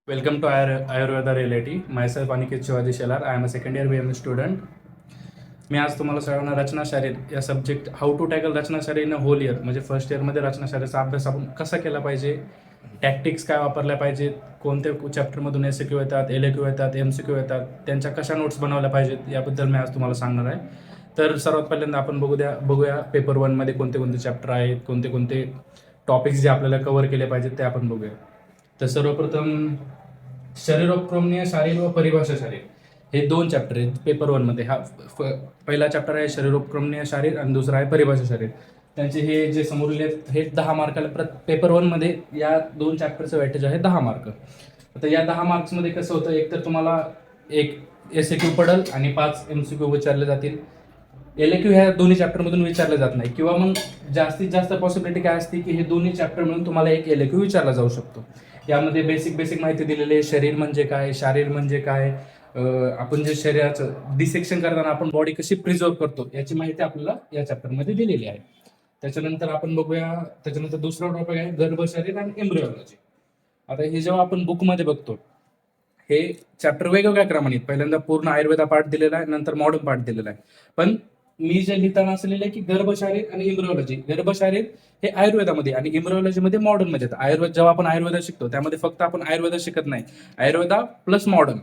Welcome to Ayurveda Reality. Myself Aniket Shivaji Shelar. I am a second year BMS student. मी आज तुम्हाला सगळ्यांना रचना शारीर या सब्जेक्ट हाऊ टू टॅकल रचना शारीर इन होल इयर म्हणजे फर्स्ट इयरमध्ये रचना शारीरचा अभ्यास आपण कसा केला पाहिजे, टॅक्टिक्स काय वापरल्या पाहिजेत, कोणत्या चॅप्टरमधून SQ येतात, LQ येतात, MCQ येतात, त्यांच्या कशा नोट्स बनवल्या पाहिजेत याबद्दल मी आज तुम्हाला सांगणार आहे. तर सर्वात पहिल्यांदा आपण बघूया पेपर 1मध्ये कोणते कोणते चॅप्टर आहेत, कोणते कोणते टॉपिक्स जे आपल्याला कव्हर केले पाहिजेत ते आपण बघूया. तर सर्वप्रथम शरीरोपक्रमणीय शारीर व परिभाषा शारीर हे दोन चॅप्टर आहेत पेपर 1मध्ये. पहिला चॅप्टर आहे शरीरोपक्रमणीय शारीर आणि दुसरा आहे परिभाषा शारीर. त्यांचे हे जे समोरले हे 10 मार्काला पेपर 1मध्ये या दोन चॅप्टरचं वेटेज आहे 10 मार्क. आता या 10 मार्क्समध्ये कसं होतं, एक तर तुम्हाला एक SQ पडेल आणि 5 MCQ विचारले जातील. LQ ह्या दोन्ही चॅप्टरमधून विचारले जात नाही, किंवा मग जास्तीत जास्त पॉसिबिलिटी काय असते की हे दोन्ही चॅप्टर म्हणून तुम्हाला एक LQ विचारला जाऊ शकतो. यामध्ये बेसिक माहिती दिलेली आहे. शरीर म्हणजे काय, शारीर म्हणजे काय, आपण जे शरीराचं डिसेक्शन करताना आपण बॉडी कशी प्रिझर्व करतो याची माहिती आपल्याला या चॅप्टरमध्ये दिलेली आहे. त्याच्यानंतर आपण बघूया, त्याच्यानंतर दुसरा टॉपिक आहे गर्भशरीर आणि एम्ब्रिओलॉजी. आता हे जेव्हा आपण बुकमध्ये बघतो हे चॅप्टर वेगवेगळ्या क्रमाने, पहिल्यांदा पूर्ण आयुर्वेदा पार्ट दिलेला आहे, नंतर मॉडर्न पार्ट दिलेला आहे. पण मी जे लिहिताना असलेलं आहे की गर्भशारीर आणि इम्ब्रिओलॉजी, गर्भशारीर हे आयुर्वेदामध्ये आणि इम्ब्रिओलॉजीमध्ये मॉडर्नमध्ये येतं. जेव्हा आपण आयुर्वेदा शिकतो त्यामध्ये फक्त आपण आयुर्वेदा शिकत नाही, आयुर्वेदा प्लस मॉडर्न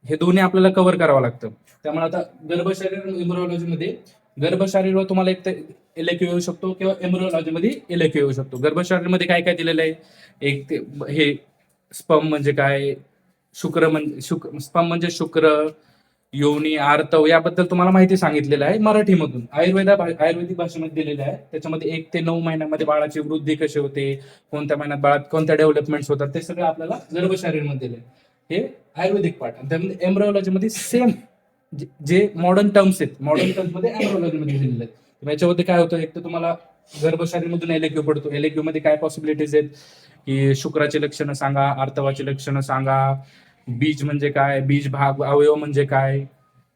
हे दोन्ही आपल्याला कव्हर करावं लागतं. त्यामुळे आता गर्भशरीर आणि इम्ब्रिओलॉजीमध्ये गर्भशरीरवर तुम्हाला एक तर LQ येऊ शकतो किंवा एम्ब्रिओलॉजीमध्ये LQ येऊ शकतो. गर्भशरीरमध्ये काय काय दिलेलं आहे, एक ते हे स्पर्म म्हणजे काय, स्पर्म म्हणजे शुक्र, योनी, आर्तव याबद्दल तुम्हाला माहिती सांगितलेलं आहे मराठीमधून. आयुर्वेदिक भाषेमध्ये दिलेलं आहे. त्याच्यामध्ये 1 ते 9 महिन्यामध्ये बाळाची वृद्धी कशी होते, कोणत्या महिन्यात बाळात कोणत्या डेव्हलपमेंट्स होतात, ते सगळं आपल्याला गर्भशरीरमध्ये दिले. हे आयुर्वेदिक पार्ट. त्यामध्ये एम्ब्रिओलॉजीमध्ये सेम जे मॉडर्न टर्म्स आहेत, मॉडर्न टर्म्समध्ये एम्ब्रिओलॉजीमध्ये दिलेले आहेत. याच्यामध्ये काय होतं, एक तर तुम्हाला गर्भशरीरमधून LQ पडतो. LQ मध्ये काय पॉसिबिलिटीज आहेत की शुक्राची लक्षणं सांगा, आर्तवाची लक्षणं सांगा, बीज म्हणजे काय, बीज भाग अवयव म्हणजे काय,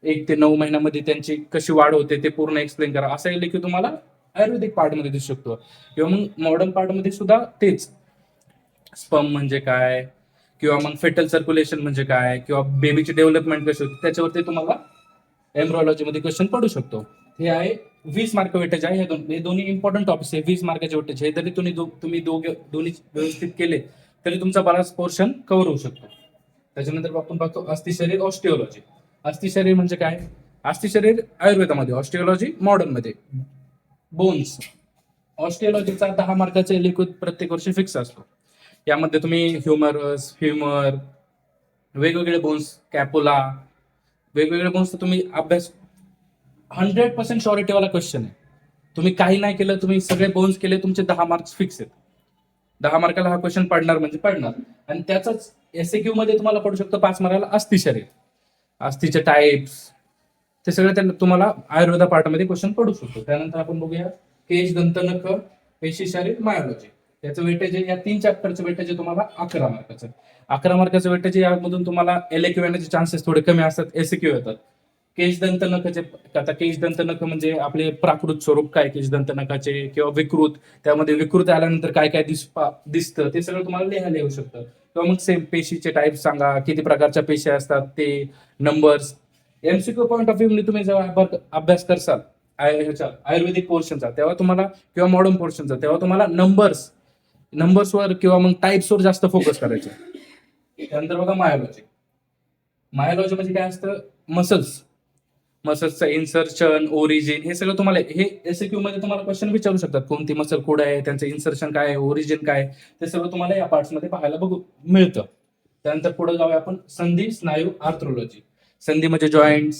1 ते 9 महिन्यामध्ये त्यांची कशी वाढ होते ते पूर्ण एक्सप्लेन करा, असं LQ तुम्हाला आयुर्वेदिक पार्टमध्ये दिसू शकतो. किंवा मग मॉडर्न पार्टमध्ये सुद्धा तेच, स्पर्म म्हणजे काय, किंवा मग फेटल सर्क्युलेशन म्हणजे काय, किंवा बेबीची डेव्हलपमेंट कशी होती त्याच्यावरती तुम्हाला एम्ब्रिओलॉजीमध्ये क्वेश्चन पडू शकतो. हे आहे 20 मार्क वेटेज आहे. हे दोन्ही इम्पॉर्टंट टॉपिक्स आहे. 20 मार्काचे वेटेज हे जरी तुम्ही दोन्ही व्यवस्थित केले तरी तुमचा बराच पोर्शन कव्हर होऊ शकतो. त्याच्यानंतर आपण पाहतो अस्थिशरीर, ऑस्टिओलॉजी. अस्थिशरीर म्हणजे काय, अस्थिशरीर आयुर्वेदामध्ये, ऑस्टिओलॉजी मॉडर्नमध्ये. बोन्स, ऑस्टिओलॉजीचा 10 मार्काचा LQ प्रत्येक वर्षी फिक्स असतो. यामध्ये तुम्ही ह्युमरस, फ्युमर, वेगवेगळे बोन्स, कॅपुला, वेगवेगळे बोन्स तुम्ही अभ्यास 100% शॉरिटीवाला क्वेश्चन आहे. तुम्ही काही नाही केलं, तुम्ही सगळे बोन्स केले, तुमचे 10 मार्क्स फिक्स आहेत. 10 मार्काला हा क्वेश्चन पडणार म्हणजे पडणार. आणि त्याचाच SQ मध्ये तुम्हाला पडू शकतो 5 मार्काला अस्थिशरीर, अस्थिचे टाइप्स, ते सगळं तुम्हाला आयुर्वेदा पार्टमध्ये क्वेश्चन पडू शकतो. त्यानंतर आपण बघूया केश, दंतनख, पेशी शारीर, मायोलॉजी. त्याचं वेटेज आहे, या 3 चॅप्टरचं वेटेज आहे तुम्हाला 11 मार्काचं. 11 मार्काचं वेटेज यामधून तुम्हाला LQ येण्याचे चान्सेस थोडे कमी असतात, SQ येतात. केश दंतनखाचे, आता केश दंतनख म्हणजे आपले प्राकृत स्वरूप काय केश दंतनखाचे, किंवा विकृत, त्यामध्ये विकृत आल्यानंतर काय काय दिसतं ते सगळं तुम्हाला लिहायला येऊ शकतं. किंवा मग सेम पेशीचे टाईप सांगा, किती प्रकारच्या पेशी असतात ते, numbers. MCQ point of view तुम्ही जेव्हा अभ्यास करसाल ह्याच्या आयुर्वेदिक पोर्शनचा तेव्हा तुम्हाला, किंवा मॉडर्न पोर्शनचा तेव्हा तुम्हाला नंबर्सवर किंवा मग टाईप्सवर जास्त फोकस करायचं. त्यानंतर बघा मायोलॉजी. मायोलॉजी म्हणजे काय असतं, मसल्सचं इन्सर्शन, ओरिजिन, हे सगळं तुम्हाला हे SQ मध्ये तुम्हाला क्वेश्चन विचारू शकतात. कोणती मसल कुठे आहे, त्यांचं इन्सर्शन काय आहे, ओरिजिन काय, ते सगळं तुम्हाला या पार्ट्समध्ये पाहायला मिळतं. त्यानंतर पुढे जाऊया आपण संधी, स्नायू, आर्थ्रोलॉजी. संधी म्हणजे जॉईंट्स,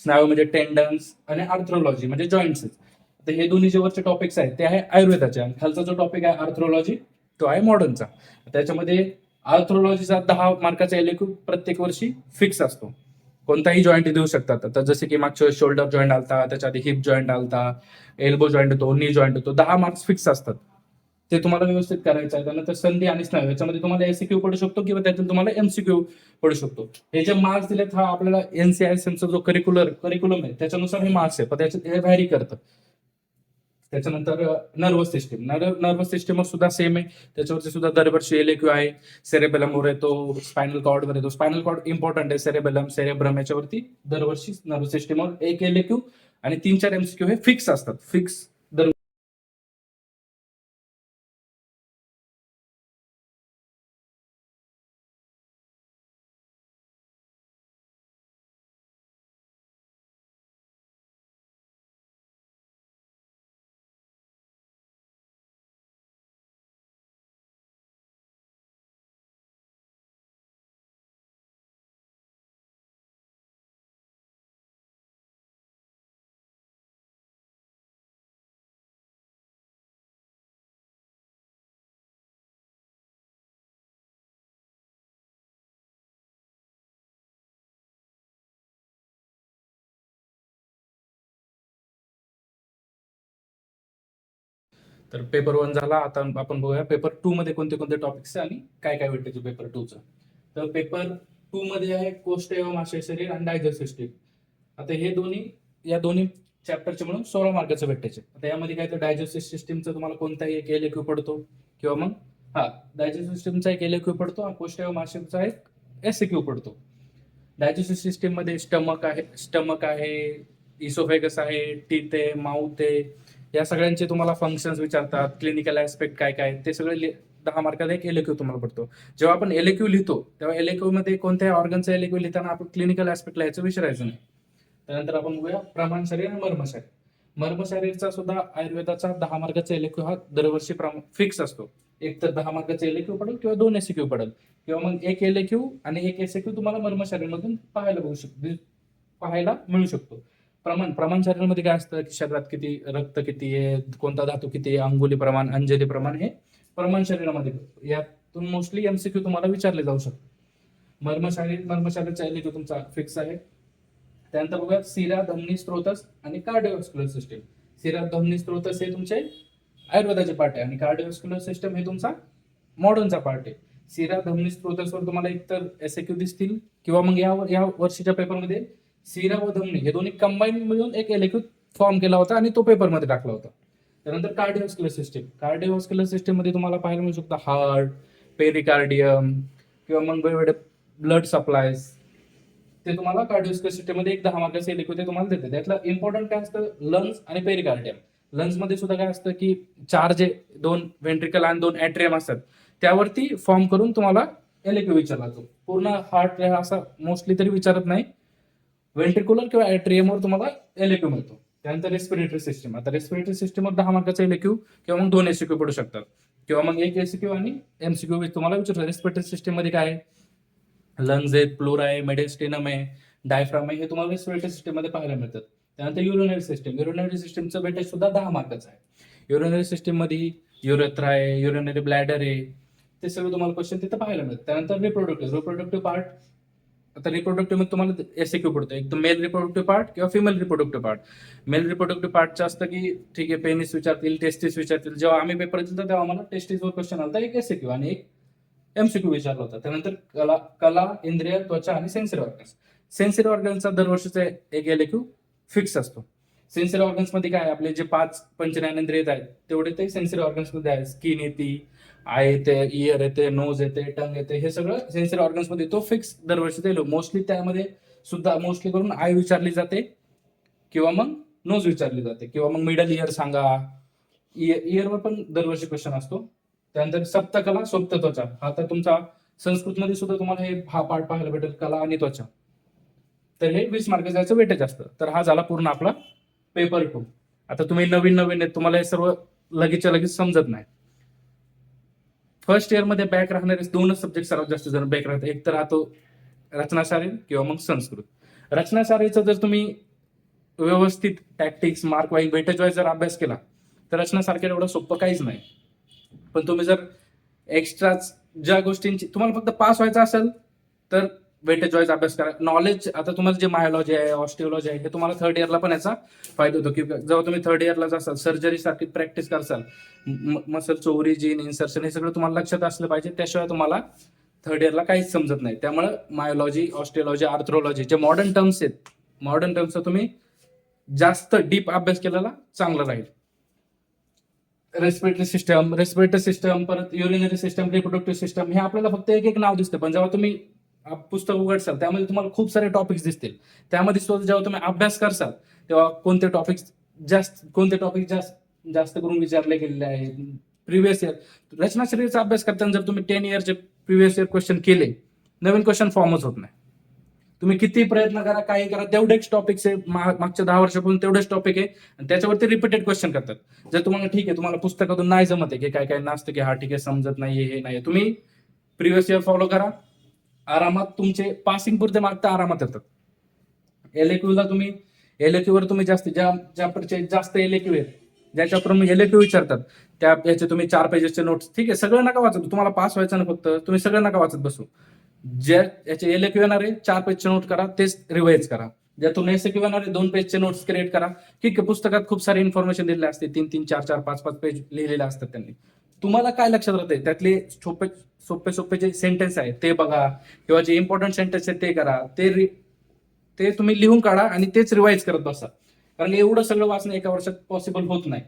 स्नायू म्हणजे टेंडन्स, आणि आर्थ्रोलॉजी म्हणजे जॉईंट्स. तर हे दोन्ही जे वरचे टॉपिक्स आहेत ते आहे आयुर्वेदाचे, आणि खालचा जो टॉपिक आहे आर्थ्रोलॉजी तो आहे मॉडर्नचा. त्याच्यामध्ये आर्थ्रोलॉजीचा 10 मार्काचा LQ प्रत्येक वर्षी फिक्स असतो. कोणताही जॉईंट देऊ शकतात. आता जसे की मागच्या शोल्डर जॉईंट आलता, त्याच्या आधी हिप जॉईंट आलता, एल्बो जॉईंट होतो, नी जॉईंट होतो. 10 मार्क्स फिक्स असतात, ते तुम्हाला व्यवस्थित करायचं आहे. त्यानंतर संधी आणि स्नायू याच्यामध्ये तुम्हाला SQ पडू शकतो किंवा त्यातून तुम्हाला MCQ पडू शकतो. हे जे मार्क्स दिलेत हा आपल्याला NCISM चा जो करिक्युलम आहे त्याच्यानुसार हे मार्क्स आहे, पण त्याच्यात हे व्हॅरी करतं. त्याच्यानंतर नर्वस सिस्टीम. नर्वस सिस्टीमवर सुद्धा सेम आहे. त्याच्यावरती सुद्धा दरवर्षी एलएक्यू आहे. सेरेबेलमवर येतो, स्पायनल कॉर्डवर येतो. स्पायनल कॉर्ड इम्पॉर्टंट आहे. सेरेबेलम, सेरेब्रम याच्यावरती दरवर्षी नर्वस सिस्टीमवर एक एलएक्यू आणि 3-4 एमसीक्यू हे फिक्स असतात. फिक्स दर. तर पेपर 1 झाला. आता आपण बघूया पेपर 2 मध्ये कोणते कोणते टॉपिक्स आणि काय काय भेटते पेपर 2 चं. तर पेपर 2 मध्ये आहे कोष्ट एवं आशय शरीर आणि डायजेस्ट सिस्टीम. आता हे या दोन्ही चॅप्टरचे म्हणून 16 मार्काचे भेटायचे. आता यामध्ये काय तर डायजेस्टिव्ह सिस्टीमचा तुम्हाला कोणताही एक एलएक्यू पडतो किंवा मग डायजेस्टिव्ह सिस्टीमचा एक एलएक्यू पडतो, कोष्ट एवं आशयचा एक एसएक्यू पडतो. डायजेस्टिव्ह सिस्टीम मध्ये स्टमक आहे, इसोफेगस आहे, टीथ आहे, माउथ आहे. या सगळ्यांचे तुम्हाला फंक्शन्स विचारतात, क्लिनिकल ऍस्पेक्ट काय काय ते सगळे 10 मार्काला एक एलएक्यू तुम्हाला पडतो. जेव्हा आपण एलएक्यू लिहितो तेव्हा एलएक्यू मध्ये कोणत्या ऑर्गनचा एलएक्यू लिहिताना आपण क्लिनिकल ऍस्पेक्ट लिहायचं विचारायचं नाही. त्यानंतर आपण बघूया प्रमाण शरीर आणि मर्म शरीर. मर्म शरीरचा सुद्धा आयुर्वेदाचा 10 मार्काचा एलएक्यू हा दरवर्षी फिक्स असतो. एक तर 10 मार्काचा एलएक्यू पडेल किंवा 2 एसक्यू पडेल किंवा मग एक एलएक्यू आणि एक एसक्यू तुम्हाला मर्म शरीरमधून पाहायला मिळू शकतो. प्रमाण शरीरामध्ये काय असतं की शरीरात किती रक्त किती आहे, कोणता धातू किती आहे, अंगुली प्रमाण, अंजली प्रमाण हे प्रमाण शरीरामध्ये यातून मोस्टली एमसीक्यू तुम्हाला विचारले जाऊ शकतो. मर्म शरीरचा एलएक्यू तुमचा फिक्स आहे. त्यानंतर बघा शिरा, धमनी, स्त्रोतस आणि कार्डिओव्हास्क्युलर सिस्टीम. शिरा, धमनी, स्त्रोतस हे तुमचे आयुर्वेदाचे पार्ट आहे आणि कार्डिओव्हास्क्युलर सिस्टम हे तुमचा मॉडर्नचा पार्ट आहे. शिरा, धमनी, स्त्रोतसवर तुम्हाला एकतर एसएक्यू दिसतील किंवा मग या वर्षीच्या पेपरमध्ये शिरा व धमनी हे दोन्ही कंबाईन मिळून एक एलएक्यू फॉर्म केला होता आणि तो पेपरमध्ये टाकला होता. त्यानंतर कार्डिओव्हास्क्युलर सिस्टीम मध्ये तुम्हाला पाहायला मिळू शकतं हार्ट, पेरिकार्डियम किंवा मग वेगवेगळे ब्लड सप्लायज. ते तुम्हाला कार्डिओव्हास्क्युलर सिस्टीम मध्ये एक 10 मार्काचे एलएक्यू ते तुम्हाला देते. त्यातलं इम्पॉर्टंट काय असतं, लंग्स आणि पेरिकार्डियम. लंग्स मध्ये सुद्धा काय असतं की 4 जे 2 व्हेंट्रिकल आणि 2 ऍट्रियम असतात त्यावरती फॉर्म करून तुम्हाला एलएक्यू विचारला जातो. पूर्ण हार्ट असा मोस्टली तरी विचारत नाही. व्हेंट्रिक्युलर किंवा ऍट्रियमवर तुम्हाला एलएक्यू मिळतो. त्यानंतर रेस्पिरेटरी सिस्टीम. आता रेस्पिरेटरी सिस्टीमवर 10 मार्काचा एलएक्यू किंवा मग 2 एसक्यू पडू शकतात किंवा मग एक एसक्यू आणि एमसीक्यू तुम्हाला विचारतात. रेस्पिरेटरी सिस्टीम मध्ये काय आहे, लंग्स आहेत, प्लुरा आहे, मेडिस्टिनम आहे, डायफ्राम आहे, हे तुम्हाला रेस्पिरेटरी सिस्टीम मध्ये पाहायला मिळतात. त्यानंतर युरिनरी सिस्टीमचं वेटेज सुद्धा 10 मार्काचं आहे. युरिनरी सिस्टीम मध्ये युरेथ्रा आहे, युरिनरी ब्लॅडर आहे, ते सगळं तुम्हाला क्वेश्चन तिथे पाहायला मिळतात. त्यानंतर रिप्रोडक्टिव्ह पार्ट. आता रिप्रोडक्टिव्ह मध्ये तुम्हाला एसक्यू पडतो, एक तर मेल रिप्रोडक्टिव्ह पार्ट किंवा female reproductive part. Male reproductive पार्टचं असतं की ठीक आहे, पेनिस विचारतील, टेस्टिस विचारतील. जेव्हा आम्ही पेपर दिला तेव्हा आम्हाला टेस्टिसवर क्वेश्चन आला, एक एसक्यू आणि एक एमसीक्यू विचारला होता. त्यानंतर कला, इंद्रिय, त्वचा आणि सेन्सरी ऑर्गन्स. सेन्सरी ऑर्गन्सचा दरवर्षीचा एक एलएक्यू फिक्स असतो. सेन्सरी ऑर्गन्स मध्ये काय, आपले जे 5 पंचज्ञानेंद्रिय आहेत तेवढे ते सेन्सरी ऑर्गन्स मध्ये आहे. स्किन येते, आय येते, इयर येते, नोज येते, टंग येते, हे सगळं सेन्सरी ऑर्गन्स मध्ये तो फिक्स दरवर्षी ते मोस्टली त्यामध्ये सुद्धा मोस्टली करून आय विचारली जाते किंवा मग नोज विचारली जाते किंवा मग मिडल इयर सांगा. इयरवर पण दरवर्षी क्वेश्चन असतो. त्यानंतर सप्तकला, सुप्त त्वचा. आता तुमचा संस्कृतमध्ये सुद्धा तुम्हाला हा पार्ट पाहायला भेटेल, कला आणि त्वचा. तर हे 20 मार्काचं वेटेज असतं. तर हा झाला पूर्ण आपला पेपर 2. आता तुम्ही नवीन आहेत, तुम्हाला हे सर्व लगेचच्या लगेच समजत नाही. फर्स्ट इयर मध्ये बॅक राहणारे 2च सब्जेक्ट सर्वात जास्त जण बॅक राहतात. एक तर राहतो रचनाशास्त्र किंवा मग संस्कृत. रचनाशास्त्राचा जर तुम्ही व्यवस्थित tactics, mark wise, weightage wise जर अभ्यास केला तर रचनासारखं एवढं सोपं काहीच नाही. पण तुम्ही जर एक्स्ट्राच ज्या गोष्टींची तुम्हाला फक्त पास व्हायचं असेल तर वेटेज वाईज अभ्यास करा. नॉलेज, आता तुम्हाला जे मायोलॉजी आहे, ऑस्टिओलॉजी आहे, हे तुम्हाला 3rd इयरला पण याचा फायदा होतो की जेव्हा तुम्ही 3rd इयरला असाल, सर्जरी सारखी प्रॅक्टिस करसाल, मसलचं ओरिजिन, इन्सर्शन हे सगळं तुम्हाला लक्षात असलं पाहिजे. त्याशिवाय तुम्हाला 3rd इयरला काहीच समजत नाही. त्यामुळे मायोलॉजी, ऑस्टिओलॉजी, आर्थ्रोलॉजी जे मॉडर्न टर्म्स आहेत, मॉडर्न टर्म्सचा तुम्ही जास्त डीप अभ्यास केलेला चांगला राहील. रेस्पिरेटरी सिस्टम, परत युरिनरी सिस्टम, रिप्रोडक्टिव्ह सिस्टम, हे आपल्याला फक्त एक एक नाव दिसतं. पण जेव्हा तुम्ही पुस्तक उघडसाल त्यामध्ये तुम्हाला खूप सारे टॉपिक्स दिसतील. त्यामध्ये सुद्धा जेव्हा तुम्ही अभ्यास करसाल तेव्हा कोणते टॉपिक जास्त करून विचारले गेलेले आहेत. प्रिव्हियस इयर रचना शरीराचा अभ्यास करताना जर तुम्ही 10 इयरचे प्रिव्हियस इयर क्वेश्चन केले, नवीन क्वेश्चन फॉर्मच होत नाही. तुम्ही किती प्रयत्न करा, काही करा, तेवढेच टॉपिक्स आहे. मागच्या 10 वर्षापासून तेवढेच टॉपिक आहे आणि त्याच्यावरती रिपीटेड क्वेश्चन करतात. जर तुम्हाला ठीक आहे, तुम्हाला पुस्तकातून नाही जमत आहे, की काय काय नसतं, की हा ठीक आहे समजत नाहीये, हे नाही, तुम्ही प्रिव्हियस इयर फॉलो करा. आरामात तुमचे पासिंग पुरते मार्क तर आरामात येतात. एलएक्यूवर तुम्ही जास्त एलएक्यू आहेत, ज्याच्याप्रमाणे एलएक्यू विचारतात त्या याचे तुम्ही 4 पेजेसचे नोट्स, ठीक आहे, सगळं नका वाचत. तुम्हाला पास व्हायचं ना फक्त, तुम्ही सगळं नका वाचत बसू. ज्या याचे एलएक्यू येणार आहे 4 पेजचे नोट करा, तेच रिवाइज करा. ज्यातून एसएक्यू येणार आहे 2 पेजचे नोट्स क्रिएट करा. ठीक आहे, पुस्तकात खूप सारी इन्फॉर्मेशन दिलेली असते, 3-3, 4-4, 5-5 पेज लिहिलेले असतात त्यांनी. तुम्हाला काय लक्षात राहते त्यातले सोपे जे सेंटेन्स आहेत ते बघा, किंवा जे इम्पॉर्टंट सेंटेन्स आहेत ते करा. ते तुम्ही लिहून काढा आणि तेच रिवाइज करत बसा. कारण एवढं सगळं वाचणं एका वर्षात पॉसिबल होत नाही.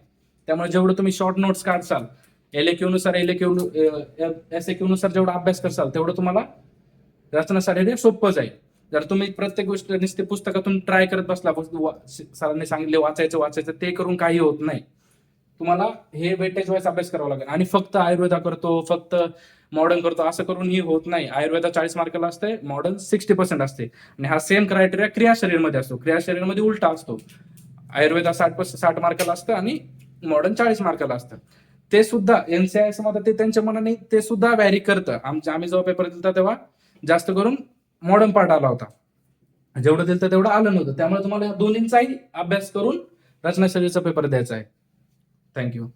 त्यामुळे जेवढं तुम्ही शॉर्ट नोट्स काढसाल, एसएक्यू नुसार जेवढा अभ्यास करसाल तेवढं तुम्हाला रचना शारीर सोपं जाईल. जर तुम्ही प्रत्येक गोष्ट नुसते पुस्तकातून ट्राय करत बसला, सरांनी सांगितले वाचायचं ते करून काही होत नाही. तुम्हाला हे वेटेज वाईज अभ्यास करावा लागेल. आणि फक्त आयुर्वेदा करतो, फक्त मॉडर्न करतो असं करून ही होत नाही. आयुर्वेदा 40 मार्काला असते, मॉडर्न 60% असते. आणि हा सेम क्रायटेरिया क्रिया शरीरमध्ये असतो. क्रिया शरीरमध्ये उलटा असतो. आयुर्वेदा 60 मार्काला असतं आणि मॉडर्न 40 मार्काला असतं. ते सुद्धा NCIS मध्ये ते त्यांच्या मनाने ते सुद्धा व्हॅरी करतं. आम्ही जेव्हा पेपर दिलता तेव्हा जास्त करून मॉडर्न पार्ट आला होता, जेवढं दिलं तेवढं आलं नव्हतं. त्यामुळे तुम्हाला दोन्हींचाही अभ्यास करून रचना शरीरचा पेपर द्यायचा आहे. थँक्यू.